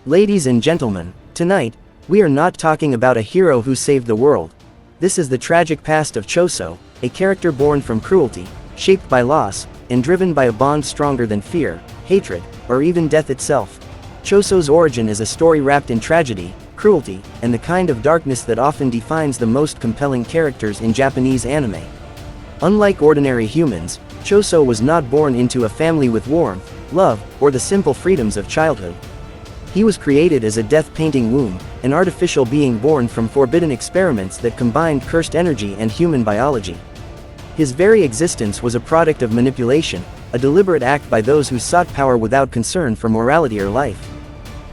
Ladies and gentlemen, tonight, we are not talking about a hero who saved the world. This is the tragic past of Choso, a character born from cruelty, shaped by loss, and driven by a bond stronger than fear, hatred, or even death itself. Choso's origin is a story wrapped in tragedy, cruelty, and the kind of darkness that often defines the most compelling characters in Japanese anime. Unlike ordinary humans, Choso was not born into a family with warmth, love, or the simple freedoms of childhood. He was created as a death-painting womb, an artificial being born from forbidden experiments that combined cursed energy and human biology. His very existence was a product of manipulation, a deliberate act by those who sought power without concern for morality or life.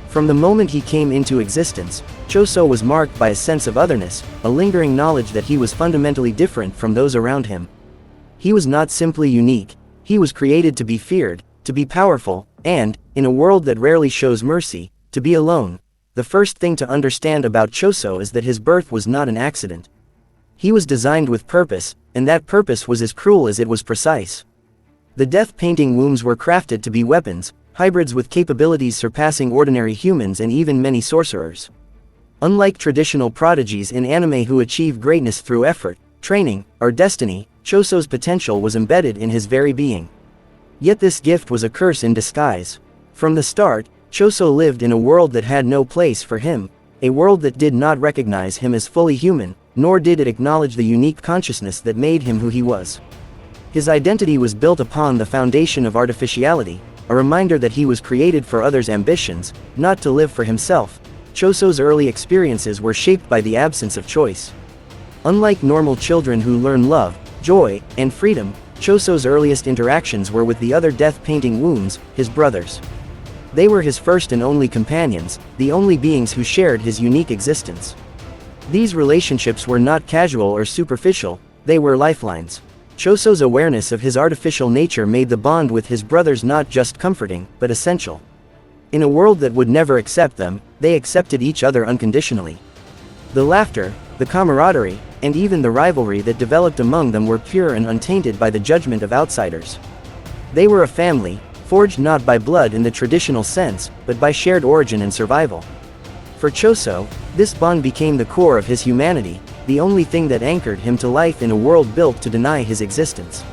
From the moment he came into existence, Choso was marked by a sense of otherness, a lingering knowledge that he was fundamentally different from those around him. He was not simply unique, he was created to be feared, to be powerful, and, in a world that rarely shows mercy, to be alone. The first thing to understand about Choso is that his birth was not an accident. He was designed with purpose, and that purpose was as cruel as it was precise. The death-painting wombs were crafted to be weapons, hybrids with capabilities surpassing ordinary humans and even many sorcerers. Unlike traditional prodigies in anime who achieve greatness through effort, training, or destiny, Choso's potential was embedded in his very being. Yet this gift was a curse in disguise. From the start, Choso lived in a world that had no place for him, a world that did not recognize him as fully human, nor did it acknowledge the unique consciousness that made him who he was. His identity was built upon the foundation of artificiality, a reminder that he was created for others' ambitions, not to live for himself. Choso's early experiences were shaped by the absence of choice. Unlike normal children who learn love, joy, and freedom, Choso's earliest interactions were with the other death-painting wombs, his brothers. They were his first and only companions, the only beings who shared his unique existence. These relationships were not casual or superficial, they were lifelines. Choso's awareness of his artificial nature made the bond with his brothers not just comforting, but essential. In a world that would never accept them, they accepted each other unconditionally. The laughter, the camaraderie, and even the rivalry that developed among them were pure and untainted by the judgment of outsiders. They were a family, forged not by blood in the traditional sense, but by shared origin and survival. For Choso, this bond became the core of his humanity, the only thing that anchored him to life in a world built to deny his existence.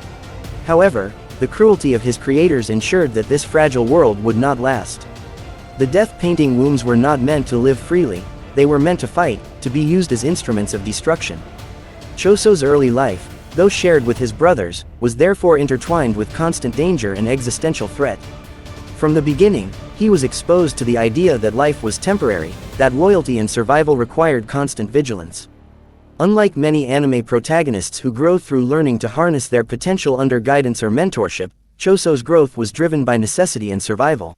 However, the cruelty of his creators ensured that this fragile world would not last. The death-painting wombs were not meant to live freely, they were meant to fight, to be used as instruments of destruction. Choso's early life, though shared with his brothers, was therefore intertwined with constant danger and existential threat. From the beginning, he was exposed to the idea that life was temporary, that loyalty and survival required constant vigilance. Unlike many anime protagonists who grow through learning to harness their potential under guidance or mentorship, Choso's growth was driven by necessity and survival.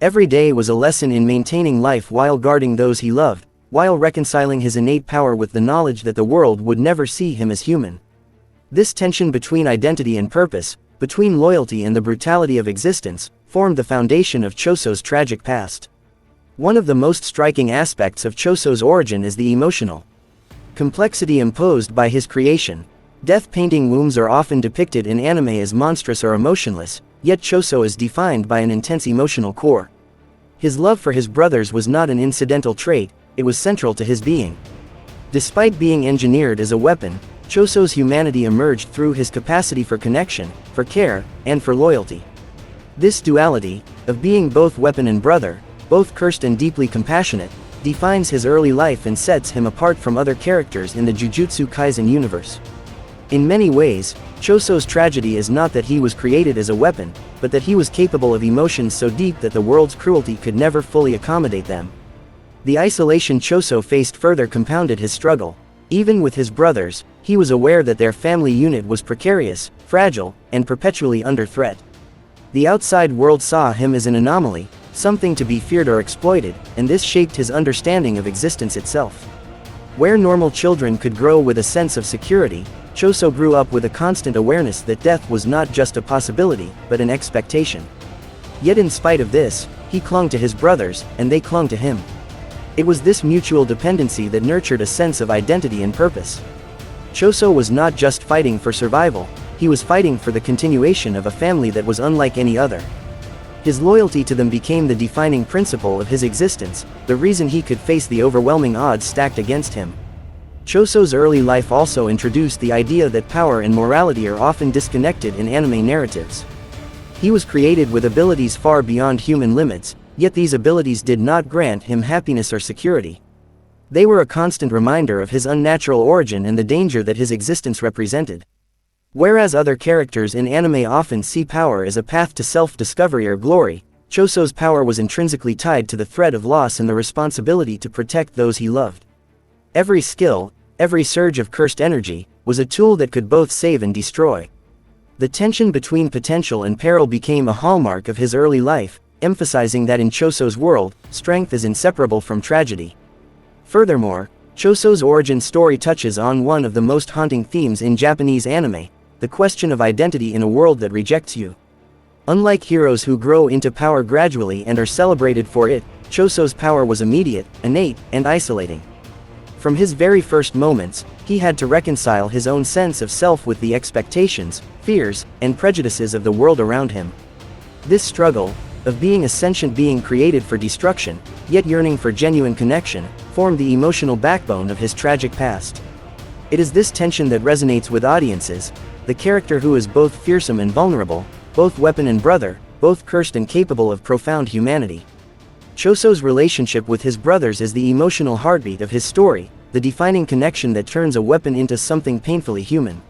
Every day was a lesson in maintaining life while guarding those he loved, while reconciling his innate power with the knowledge that the world would never see him as human. This tension between identity and purpose, between loyalty and the brutality of existence, formed the foundation of Choso's tragic past. One of the most striking aspects of Choso's origin is the emotional complexity imposed by his creation. Death-painting wombs are often depicted in anime as monstrous or emotionless, yet Choso is defined by an intense emotional core. His love for his brothers was not an incidental trait, it was central to his being. Despite being engineered as a weapon, Choso's humanity emerged through his capacity for connection, for care, and for loyalty. This duality, of being both weapon and brother, both cursed and deeply compassionate, defines his early life and sets him apart from other characters in the JUJUTSU Kaisen universe. In many ways, Choso's tragedy is not that he was created as a weapon, but that he was capable of emotions so deep that the world's cruelty could never fully accommodate them. The isolation Choso faced further compounded his struggle. Even with his brothers, he was aware that their family unit was precarious, fragile, and perpetually under threat. The outside world saw him as an anomaly, something to be feared or exploited, and this shaped his understanding of existence itself. Where normal children could grow with a sense of security, Choso grew up with a constant awareness that death was not just a possibility, but an expectation. Yet in spite of this, he clung to his brothers, and they clung to him. It was this mutual dependency that nurtured a sense of identity and purpose. Choso was not just fighting for survival, he was fighting for the continuation of a family that was unlike any other. His loyalty to them became the defining principle of his existence, the reason he could face the overwhelming odds stacked against him. Choso's early life also introduced the idea that power and morality are often disconnected in anime narratives. He was created with abilities far beyond human limits, yet these abilities did not grant him happiness or security. They were a constant reminder of his unnatural origin and the danger that his existence represented. Whereas other characters in anime often see power as a path to self-discovery or glory, Choso's power was intrinsically tied to the threat of loss and the responsibility to protect those he loved. Every skill, every surge of cursed energy, was a tool that could both save and destroy. The tension between potential and peril became a hallmark of his early life, emphasizing that in Choso's world, strength is inseparable from tragedy. Furthermore, Choso's origin story touches on one of the most haunting themes in Japanese anime, the question of identity in a world that rejects you. Unlike heroes who grow into power gradually and are celebrated for it, Choso's power was immediate, innate, and isolating. From his very first moments, he had to reconcile his own sense of self with the expectations, fears, and prejudices of the world around him. This struggle, of being a sentient being created for destruction, yet yearning for genuine connection, formed the emotional backbone of his tragic past. It is this tension that resonates with audiences, the character who is both fearsome and vulnerable, both weapon and brother, both cursed and capable of profound humanity. Choso's relationship with his brothers is the emotional heartbeat of his story, the defining connection that turns a weapon into something painfully human.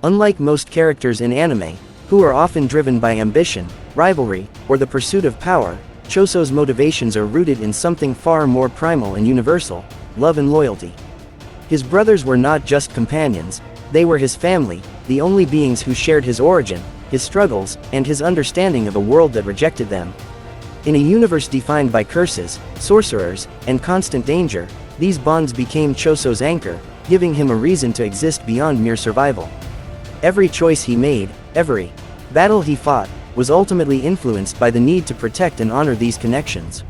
Unlike most characters in anime, who are often driven by ambition, rivalry, or the pursuit of power, Choso's motivations are rooted in something far more primal and universal: love and loyalty. His brothers were not just companions, they were his family, the only beings who shared his origin, his struggles, and his understanding of a world that rejected them. In a universe defined by curses, sorcerers, and constant danger, these bonds became Choso's anchor, giving him a reason to exist beyond mere survival. Every choice he made, every battle he fought, was ultimately influenced by the need to protect and honor these connections.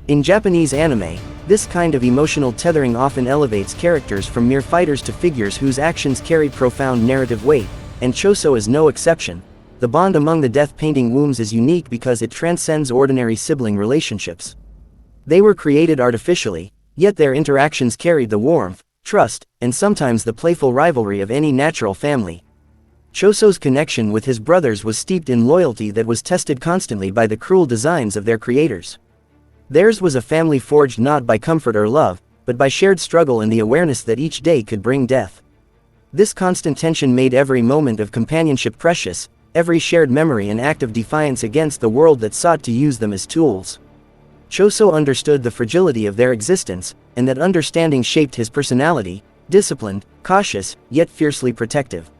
In Japanese anime, this kind of emotional tethering often elevates characters from mere fighters to figures whose actions carry profound narrative weight, and Choso is no exception. The bond among the death-painting wombs is unique because it transcends ordinary sibling relationships. They were created artificially, yet their interactions carried the warmth, trust, and sometimes the playful rivalry of any natural family. Choso's connection with his brothers was steeped in loyalty that was tested constantly by the cruel designs of their creators. Theirs was a family forged not by comfort or love, but by shared struggle and the awareness that each day could bring death. This constant tension made every moment of companionship precious, every shared memory an act of defiance against the world that sought to use them as tools. Choso understood the fragility of their existence, and that understanding shaped his personality: disciplined, cautious, yet fiercely protective.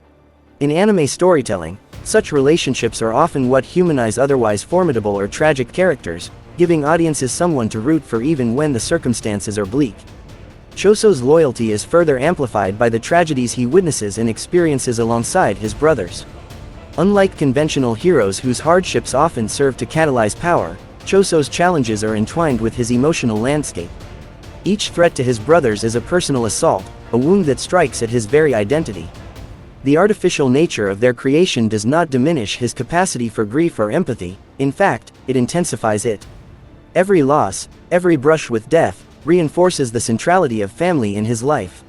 In anime storytelling, such relationships are often what humanize otherwise formidable or tragic characters, giving audiences someone to root for even when the circumstances are bleak. Choso's loyalty is further amplified by the tragedies he witnesses and experiences alongside his brothers. Unlike conventional heroes whose hardships often serve to catalyze power, Choso's challenges are entwined with his emotional landscape. Each threat to his brothers is a personal assault, a wound that strikes at his very identity. The artificial nature of their creation does not diminish his capacity for grief or empathy, in fact, it intensifies it. Every loss, every brush with death, reinforces the centrality of family in his life.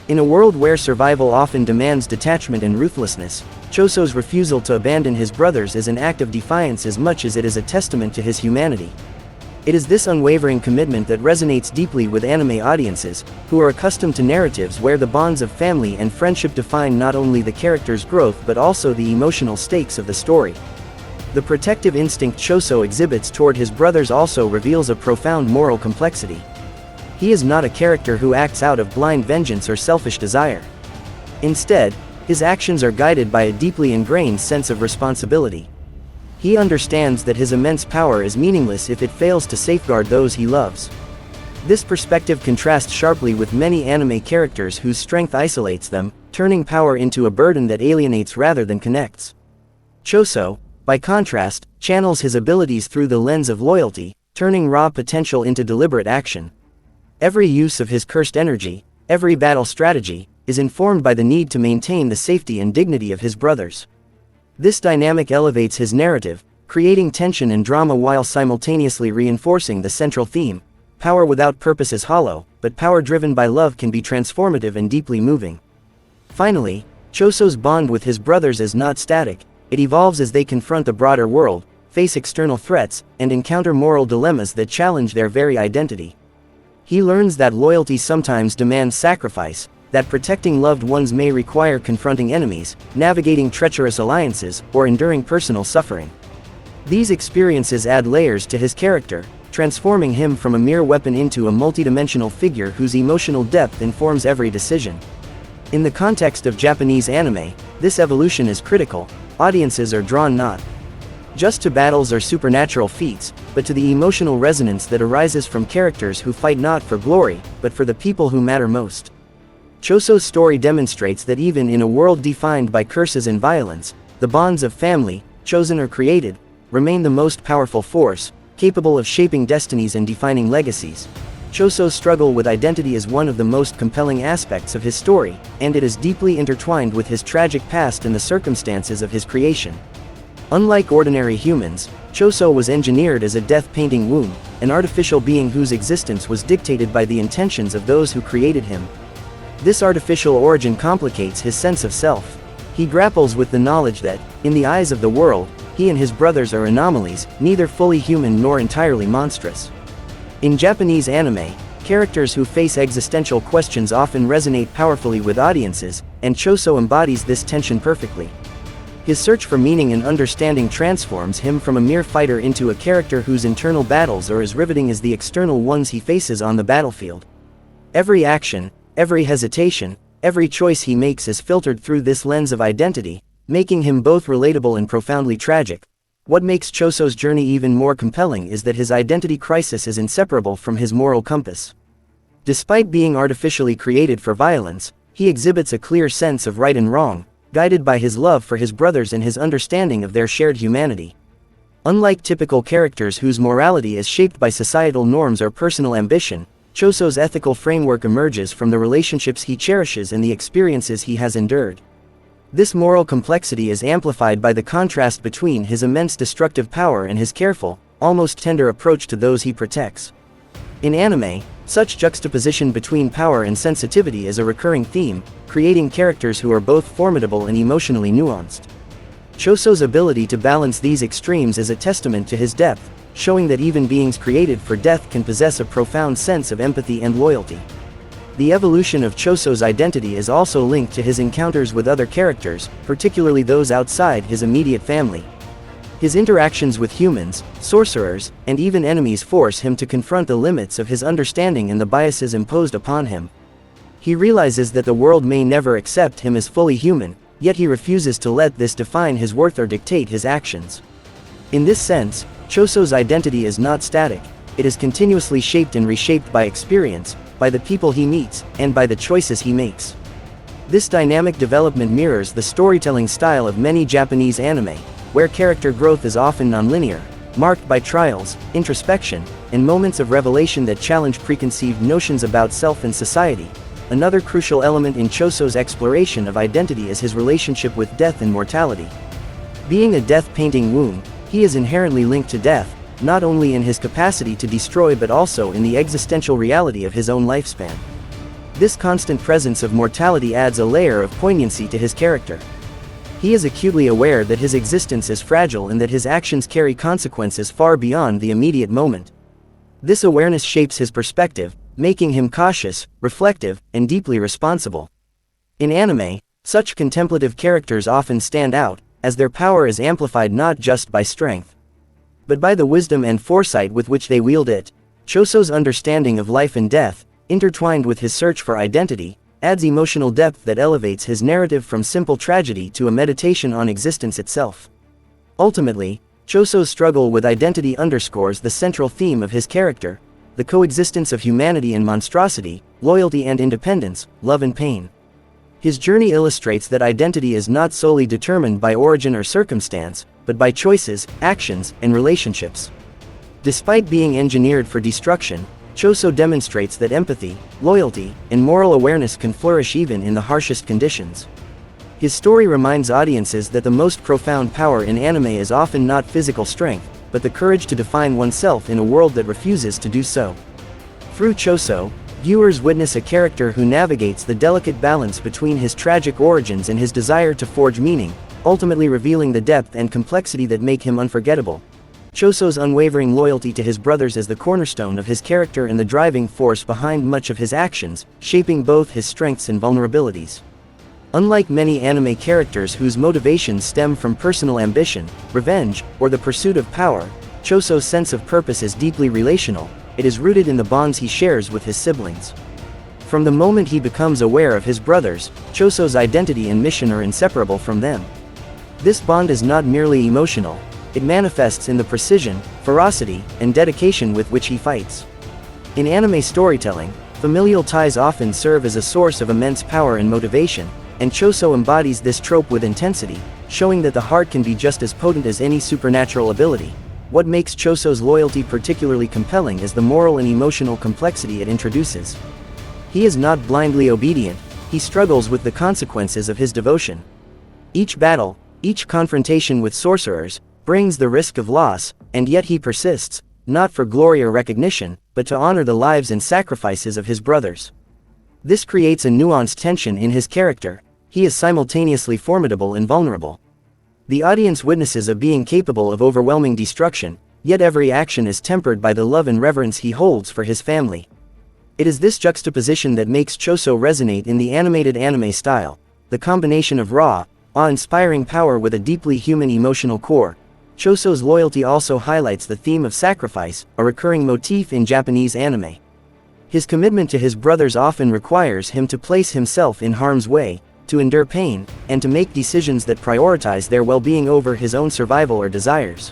In a world where survival often demands detachment and ruthlessness, Choso's refusal to abandon his brothers is an act of defiance as much as it is a testament to his humanity. It is this unwavering commitment that resonates deeply with anime audiences, who are accustomed to narratives where the bonds of family and friendship define not only the character's growth but also the emotional stakes of the story. The protective instinct Choso exhibits toward his brothers also reveals a profound moral complexity. He is not a character who acts out of blind vengeance or selfish desire. Instead, his actions are guided by a deeply ingrained sense of responsibility. He understands that his immense power is meaningless if it fails to safeguard those he loves. This perspective contrasts sharply with many anime characters whose strength isolates them, turning power into a burden that alienates rather than connects. Choso, by contrast, channels his abilities through the lens of loyalty, turning raw potential into deliberate action. Every use of his cursed energy, every battle strategy, is informed by the need to maintain the safety and dignity of his brothers. This dynamic elevates his narrative, creating tension and drama while simultaneously reinforcing the central theme: power without purpose is hollow, but power driven by love can be transformative and deeply moving. Finally, Choso's bond with his brothers is not static, it evolves as they confront the broader world, face external threats, and encounter moral dilemmas that challenge their very identity. He learns that loyalty sometimes demands sacrifice, that protecting loved ones may require confronting enemies, navigating treacherous alliances, or enduring personal suffering. These experiences add layers to his character, transforming him from a mere weapon into a multidimensional figure whose emotional depth informs every decision. In the context of Japanese anime, this evolution is critical. Audiences are drawn not just to battles or supernatural feats, but to the emotional resonance that arises from characters who fight not for glory, but for the people who matter most. Choso's story demonstrates that even in a world defined by curses and violence, the bonds of family, chosen or created, remain the most powerful force, capable of shaping destinies and defining legacies. Choso's struggle with identity is one of the most compelling aspects of his story, and it is deeply intertwined with his tragic past and the circumstances of his creation. Unlike ordinary humans, Choso was engineered as a death-painting womb, an artificial being whose existence was dictated by the intentions of those who created him. This artificial origin complicates his sense of self. He grapples with the knowledge that, in the eyes of the world, he and his brothers are anomalies, neither fully human nor entirely monstrous. In Japanese anime, characters who face existential questions often resonate powerfully with audiences, and Choso embodies this tension perfectly. His search for meaning and understanding transforms him from a mere fighter into a character whose internal battles are as riveting as the external ones he faces on the battlefield. Every action, every hesitation, every choice he makes is filtered through this lens of identity, making him both relatable and profoundly tragic. What makes Choso's journey even more compelling is that his identity crisis is inseparable from his moral compass. Despite being artificially created for violence, he exhibits a clear sense of right and wrong, guided by his love for his brothers and his understanding of their shared humanity. Unlike typical characters whose morality is shaped by societal norms or personal ambition, Choso's ethical framework emerges from the relationships he cherishes and the experiences he has endured. This moral complexity is amplified by the contrast between his immense destructive power and his careful, almost tender approach to those he protects. In anime, such juxtaposition between power and sensitivity is a recurring theme, creating characters who are both formidable and emotionally nuanced. Choso's ability to balance these extremes is a testament to his depth, showing that even beings created for death can possess a profound sense of empathy and loyalty. The evolution of Choso's identity is also linked to his encounters with other characters, particularly those outside his immediate family. His interactions with humans, sorcerers, and even enemies force him to confront the limits of his understanding and the biases imposed upon him. He realizes that the world may never accept him as fully human, yet he refuses to let this define his worth or dictate his actions. In this sense, Choso's identity is not static, it is continuously shaped and reshaped by experience, by the people he meets, and by the choices he makes. This dynamic development mirrors the storytelling style of many Japanese anime, where character growth is often nonlinear, marked by trials, introspection, and moments of revelation that challenge preconceived notions about self and society. Another crucial element in Choso's exploration of identity is his relationship with death and mortality. Being a death-painting womb, he is inherently linked to death, not only in his capacity to destroy but also in the existential reality of his own lifespan. This constant presence of mortality adds a layer of poignancy to his character. He is acutely aware that his existence is fragile and that his actions carry consequences far beyond the immediate moment. This awareness shapes his perspective, making him cautious, reflective, and deeply responsible. In anime, such contemplative characters often stand out, as their power is amplified not just by strength, but by the wisdom and foresight with which they wield it. Choso's understanding of life and death, intertwined with his search for identity, adds emotional depth that elevates his narrative from simple tragedy to a meditation on existence itself. Ultimately, Choso's struggle with identity underscores the central theme of his character: the coexistence of humanity and monstrosity, loyalty and independence, love and pain. His journey illustrates that identity is not solely determined by origin or circumstance, but by choices, actions, and relationships. Despite being engineered for destruction, Choso demonstrates that empathy, loyalty, and moral awareness can flourish even in the harshest conditions. His story reminds audiences that the most profound power in anime is often not physical strength, but the courage to define oneself in a world that refuses to do so. Through Choso, viewers witness a character who navigates the delicate balance between his tragic origins and his desire to forge meaning, ultimately revealing the depth and complexity that make him unforgettable. Choso's unwavering loyalty to his brothers is the cornerstone of his character and the driving force behind much of his actions, shaping both his strengths and vulnerabilities. Unlike many anime characters whose motivations stem from personal ambition, revenge, or the pursuit of power, Choso's sense of purpose is deeply relational. It is rooted in the bonds he shares with his siblings. From the moment he becomes aware of his brothers, Choso's identity and mission are inseparable from them. This bond is not merely emotional, it manifests in the precision, ferocity, and dedication with which he fights. In anime storytelling, familial ties often serve as a source of immense power and motivation, and Choso embodies this trope with intensity, showing that the heart can be just as potent as any supernatural ability. What makes Choso's loyalty particularly compelling is the moral and emotional complexity it introduces. He is not blindly obedient, he struggles with the consequences of his devotion. Each battle, each confrontation with sorcerers, brings the risk of loss, and yet he persists, not for glory or recognition, but to honor the lives and sacrifices of his brothers. This creates a nuanced tension in his character. He is simultaneously formidable and vulnerable. The audience witnesses a being capable of overwhelming destruction, yet every action is tempered by the love and reverence he holds for his family. It is this juxtaposition that makes Choso resonate in the animated anime style, the combination of raw, awe-inspiring power with a deeply human emotional core. Choso's loyalty also highlights the theme of sacrifice, a recurring motif in Japanese anime. His commitment to his brothers often requires him to place himself in harm's way, to endure pain, and to make decisions that prioritize their well-being over his own survival or desires.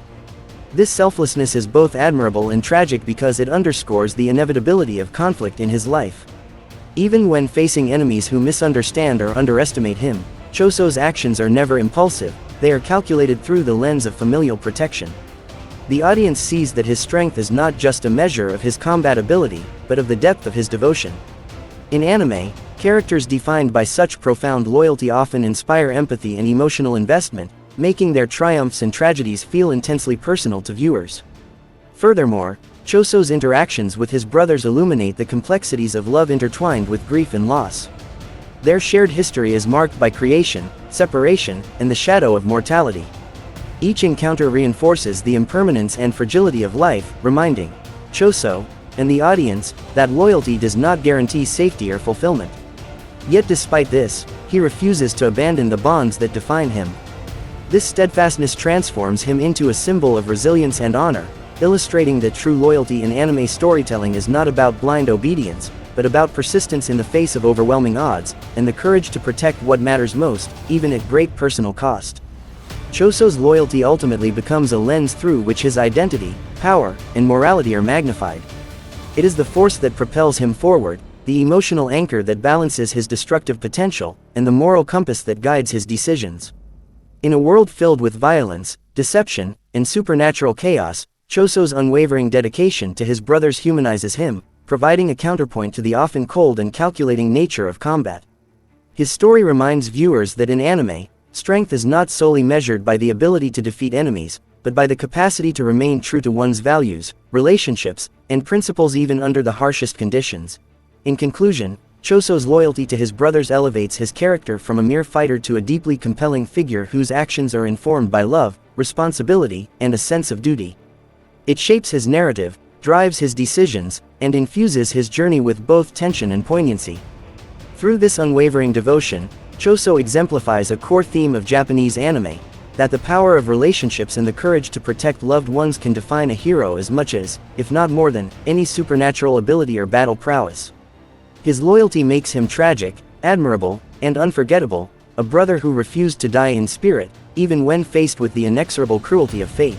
This selflessness is both admirable and tragic because it underscores the inevitability of conflict in his life. Even when facing enemies who misunderstand or underestimate him, Choso's actions are never impulsive, they are calculated through the lens of familial protection. The audience sees that his strength is not just a measure of his combat ability, but of the depth of his devotion. In anime, characters defined by such profound loyalty often inspire empathy and emotional investment, making their triumphs and tragedies feel intensely personal to viewers. Furthermore, Choso's interactions with his brothers illuminate the complexities of love intertwined with grief and loss. Their shared history is marked by creation, separation, and the shadow of mortality. Each encounter reinforces the impermanence and fragility of life, reminding Choso and the audience that loyalty does not guarantee safety or fulfillment. Yet despite this, he refuses to abandon the bonds that define him. This steadfastness transforms him into a symbol of resilience and honor, illustrating that true loyalty in anime storytelling is not about blind obedience, but about persistence in the face of overwhelming odds, and the courage to protect what matters most, even at great personal cost. Choso's loyalty ultimately becomes a lens through which his identity, power, and morality are magnified. It is the force that propels him forward, the emotional anchor that balances his destructive potential, and the moral compass that guides his decisions. In a world filled with violence, deception, and supernatural chaos, Choso's unwavering dedication to his brothers humanizes him, providing a counterpoint to the often cold and calculating nature of combat. His story reminds viewers that in anime, strength is not solely measured by the ability to defeat enemies, but by the capacity to remain true to one's values, relationships, and principles even under the harshest conditions. In conclusion, Choso's loyalty to his brothers elevates his character from a mere fighter to a deeply compelling figure whose actions are informed by love, responsibility, and a sense of duty. It shapes his narrative, drives his decisions, and infuses his journey with both tension and poignancy. Through this unwavering devotion, Choso exemplifies a core theme of Japanese anime, that the power of relationships and the courage to protect loved ones can define a hero as much as, if not more than, any supernatural ability or battle prowess. His loyalty makes him tragic, admirable, and unforgettable, a brother who refused to die in spirit, even when faced with the inexorable cruelty of fate.